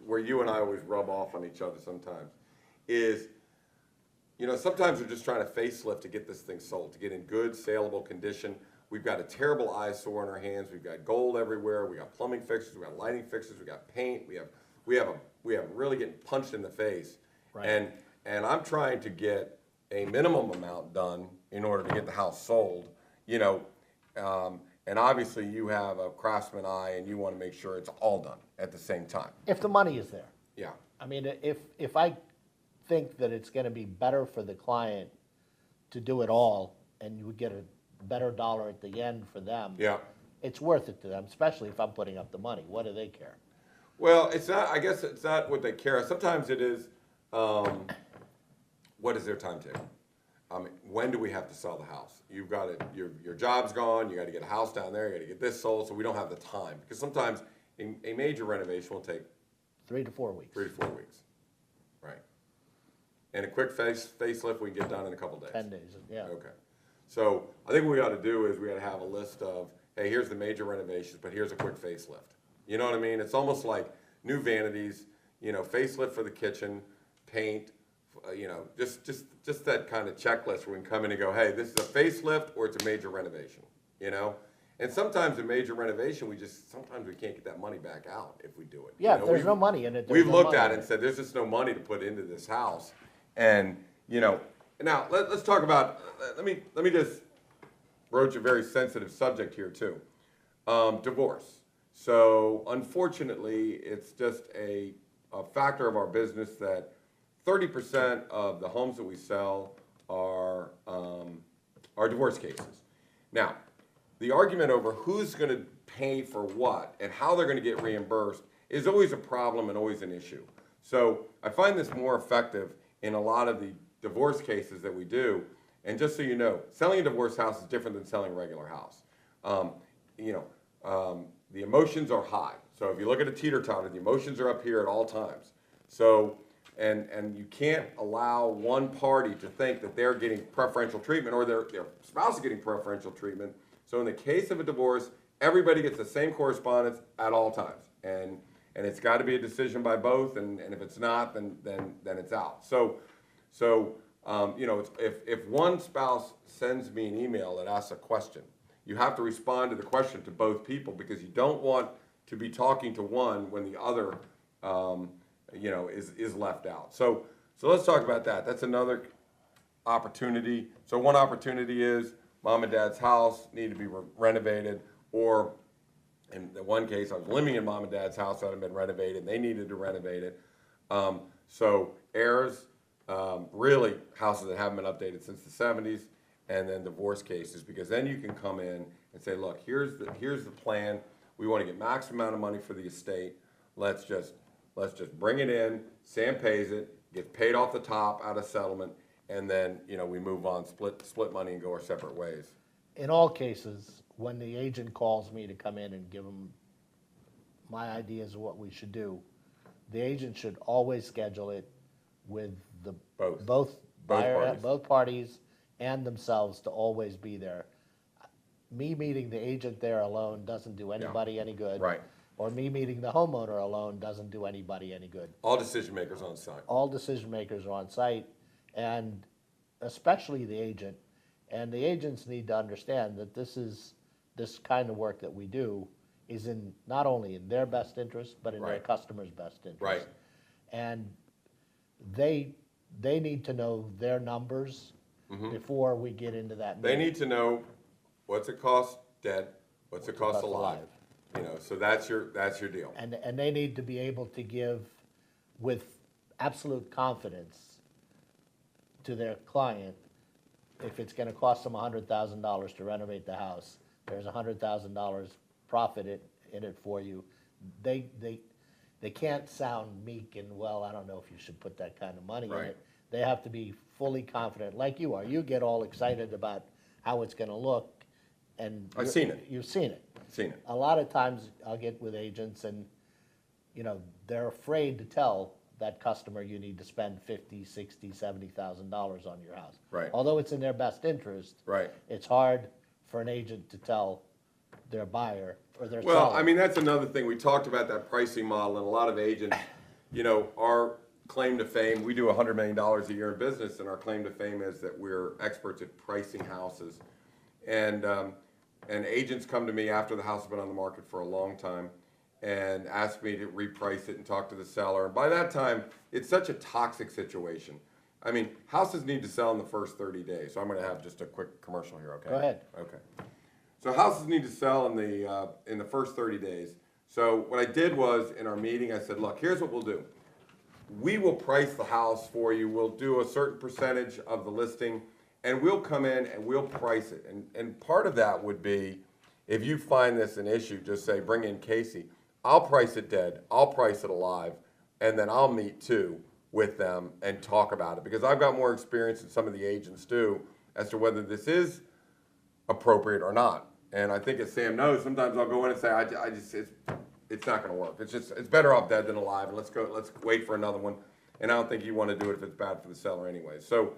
where you and I always rub off on each other sometimes is sometimes we're just trying to facelift to get this thing sold, to get in good, saleable condition. We've got a terrible eyesore in our hands. We've got gold everywhere. We got plumbing fixtures. We got lighting fixtures. We got paint. We have really getting punched in the face. Right. And I'm trying to get a minimum amount done in order to get the house sold. And obviously you have a craftsman eye, and you want to make sure it's all done at the same time. If the money is there. Yeah. I mean, if I think that it's gonna be better for the client to do it all, and you would get a better dollar at the end for them. Yeah. It's worth it to them, especially if I'm putting up the money. What do they care? Well, it's not. I guess it's not what they care. Sometimes it is. What is their timetable? When do we have to sell the house? You've got it. Your job's gone. You got to get a house down there. You got to get this sold. So we don't have the time, because sometimes a major renovation will take 3 to 4 weeks. 3 to 4 weeks, right? And a quick facelift we can get done in a couple days. 10 days, yeah. Okay. So I think what we ought to do is we got to have a list of, hey, here's the major renovations, but here's a quick facelift. You know what I mean? It's almost like new vanities, facelift for the kitchen, paint, just that kind of checklist where we can come in and go, hey, this is a facelift or it's a major renovation, And sometimes a major renovation, sometimes we can't get that money back out if we do it. Yeah, if there's no money in it, there's We've no looked money at it in and said, there's just no money to put into this house. And, now let's talk about, let me just broach a very sensitive subject here too. Divorce. So unfortunately, it's just a factor of our business that 30% of the homes that we sell are divorce cases. Now, the argument over who's going to pay for what and how they're going to get reimbursed is always a problem and always an issue. So I find this more effective in a lot of the divorce cases that we do. And just so you know, selling a divorce house is different than selling a regular house. The emotions are high. So if you look at a teeter-totter, the emotions are up here at all times. So, and you can't allow one party to think that they're getting preferential treatment or their spouse is getting preferential treatment. So in the case of a divorce, everybody gets the same correspondence at all times. And it's got to be a decision by both, and if it's not, then it's out. So if one spouse sends me an email that asks a question, you have to respond to the question to both people, because you don't want to be talking to one when the other, is left out. So let's talk about that. That's another opportunity. So one opportunity is mom and dad's house need to be renovated, or in the one case, I was living in mom and dad's house that had been renovated, and they needed to renovate it. So heirs, really houses that haven't been updated since the 70s, and then divorce cases, because then you can come in and say, look, here's the plan. We want to get maximum amount of money for the estate. Let's just bring it in. Sam pays it, gets paid off the top out of settlement, and then we move on, split money, and go our separate ways. In all cases, when the agent calls me to come in and give them my ideas of what we should do, the agent should always schedule it with both parties and themselves to always be there. Me meeting the agent there alone doesn't do anybody any good. Right. Or me meeting the homeowner alone doesn't do anybody any good. All decision makers on site. All decision makers are on site, and especially the agent. And the agents need to understand that this kind of work that we do is not only in their best interest, but in their customer's best interest. Right. And they need to know their numbers before we get into that. They need to know what's it cost dead, what's it cost alive. So that's your deal. And they need to be able to give with absolute confidence to their client, if it's going to cost them $100,000 to renovate the house, there's $100,000 profit in it for you. They can't sound meek and, well, I don't know if you should put that kind of money in it. They have to be fully confident, like you are. You get all excited about how it's going to look, and I've seen it. You've seen it. Seen it. A lot of times I'll get with agents, and they're afraid to tell that customer you need to spend $50,000, $60,000, $70,000 on your house. Right. Although it's in their best interest. Right. It's hard for an agent to tell their buyer or their Well, seller. I mean, that's another thing. We talked about that pricing model, and a lot of agents, claim to fame, we do $100 million a year in business, and our claim to fame is that we're experts at pricing houses. And agents come to me after the house has been on the market for a long time and ask me to reprice it and talk to the seller. And by that time, it's such a toxic situation. I mean, houses need to sell in the first 30 days. So I'm going to have just a quick commercial here, okay? Go ahead. Okay. So houses need to sell in the first 30 days. So what I did was, in our meeting, I said, look, here's what we'll do. We will price the house for you. We'll do a certain percentage of the listing, and we'll come in and we'll price it. And part of that would be, if you find this an issue, just say, bring in Casey. I'll price it dead. I'll price it alive. And then I'll meet too with them and talk about it. Because I've got more experience than some of the agents do as to whether this is appropriate or not. And I think, as Sam knows, sometimes I'll go in and say, it's not going to work. It's better off dead than alive, and let's wait for another one. And I don't think you want to do it if it's bad for the seller anyway. So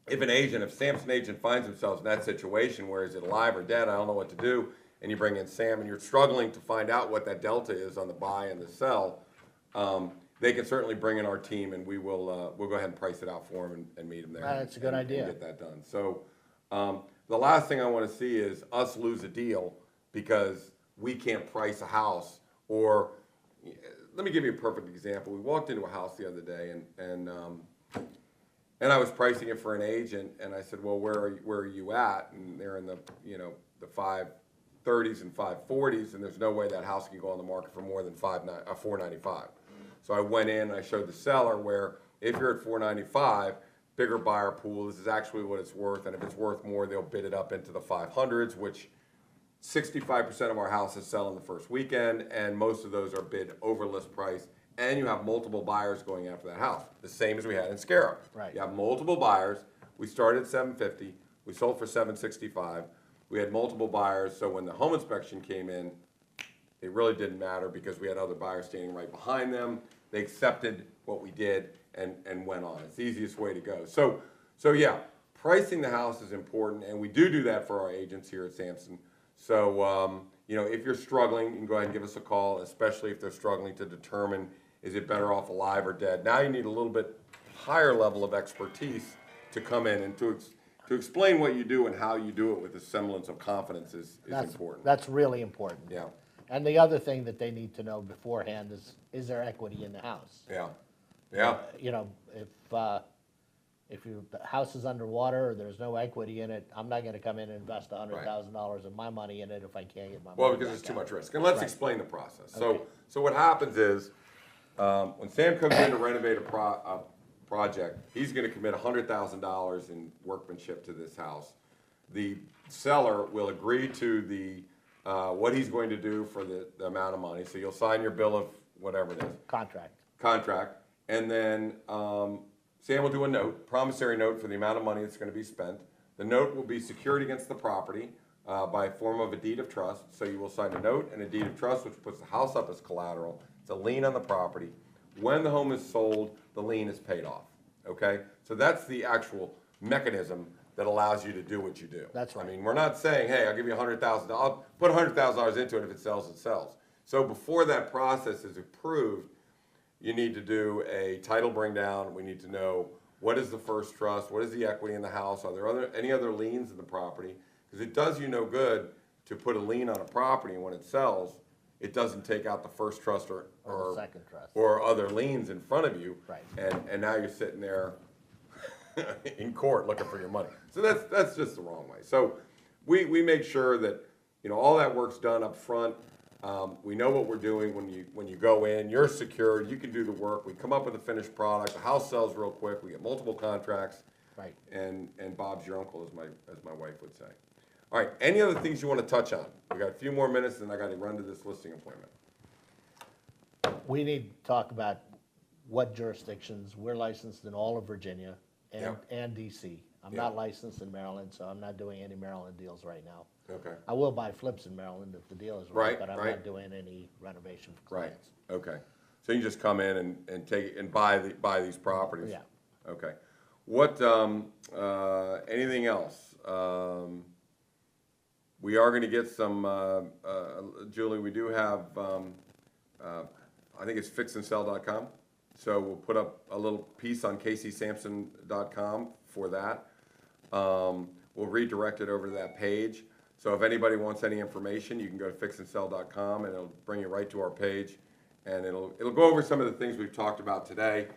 if Samson agent finds themselves in that situation where is it alive or dead, I don't know what to do, and you bring in Sam and you're struggling to find out what that delta is on the buy and the sell, they can certainly bring in our team, and we'll go ahead and price it out for them and meet them there. That's a good idea. And get that done. So the last thing I want to see is us lose a deal because we can't price a house. Or let me give you a perfect example. We walked into a house the other day, and I was pricing it for an agent, and I said, well, where are you at? And they're in the 530s and 540s, and there's no way that house can go on the market for more than $495. So I went in and I showed the seller where if you're at $495, bigger buyer pool, this is actually what it's worth, and if it's worth more, they'll bid it up into the 500s, which 65% of our houses sell in the first weekend, and most of those are bid over list price, and you have multiple buyers going after that house, the same as we had in Scarrow. Right. You have multiple buyers. We started at $750, we sold for $765. We had multiple buyers, so when the home inspection came in, it really didn't matter because we had other buyers standing right behind them. They accepted what we did and went on. It's the easiest way to go. So yeah, pricing the house is important, and we do that for our agents here at Samson. So, if you're struggling, you can go ahead and give us a call, especially if they're struggling to determine, is it better off alive or dead? Now you need a little bit higher level of expertise to come in and to explain what you do and how you do it with a semblance of confidence is important. That's really important. Yeah. And the other thing that they need to know beforehand is there equity in the house? Yeah. Yeah. If the house is underwater or there's no equity in it, I'm not going to come in and invest $100,000 of my money in it if I can't get my money. Well, because it's too much risk. And let's explain the process. So what happens is when Sam comes in to renovate a project, he's going to commit $100,000 in workmanship to this house. The seller will agree to the what he's going to do for the amount of money. So you'll sign your bill of whatever it is. Contract. And then Sam will do a note, promissory note for the amount of money that's going to be spent. The note will be secured against the property by form of a deed of trust. So you will sign a note and a deed of trust, which puts the house up as collateral. It's a lien on the property. When the home is sold, the lien is paid off. Okay? So that's the actual mechanism that allows you to do what you do. That's right. I mean, we're not saying, hey, I'll give you $100,000. I'll put $100,000 into it. If it sells, it sells. So before that process is approved, you need to do a title bring down. We need to know what is the first trust, what is the equity in the house, are there any other liens in the property? Because it does you no good to put a lien on a property, and when it sells, it doesn't take out the first trust or the second trust or other liens in front of you. Right. And now you're sitting there in court looking for your money. So that's just the wrong way. So we make sure that all that work's done up front. We know what we're doing when you go in. You're secured. You can do the work. We come up with a finished product. The house sells real quick. We get multiple contracts. Right. And Bob's your uncle, as my wife would say. All right. Any other things you want to touch on? We got a few more minutes, and I got to run to this listing appointment. We need to talk about what jurisdictions. We're licensed in all of Virginia and DC. I'm not licensed in Maryland, so I'm not doing any Maryland deals right now. Okay. I will buy flips in Maryland if the deal is right, but I'm not doing any renovation for clients. Right. Okay. So you just come in and take and buy these properties. Yeah. Okay. What? Anything else? We are going to get some. Julie, we do have. I think it's fixandsell.com. So we'll put up a little piece on CaseySamson.com for that. We'll redirect it over to that page. So if anybody wants any information, you can go to fixandsell.com and it'll bring you right to our page. And it'll go over some of the things we've talked about today.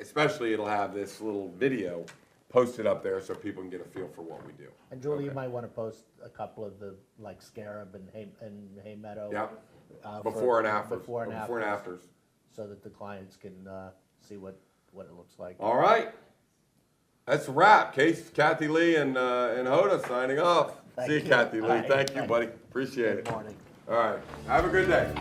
Especially it'll have this little video posted up there so people can get a feel for what we do. And Julie, you Okay. might want to post a couple of the, like Scarab and Hay Meadow. Yep. Before and afters. Before and afters. So that the clients can see what it looks like. All right. That's a wrap. Kathy Lee and Hoda signing off. Thank See you, you. Kathy Lee. All right. Thank you, buddy. Appreciate it. Good morning. All right. Have a good day.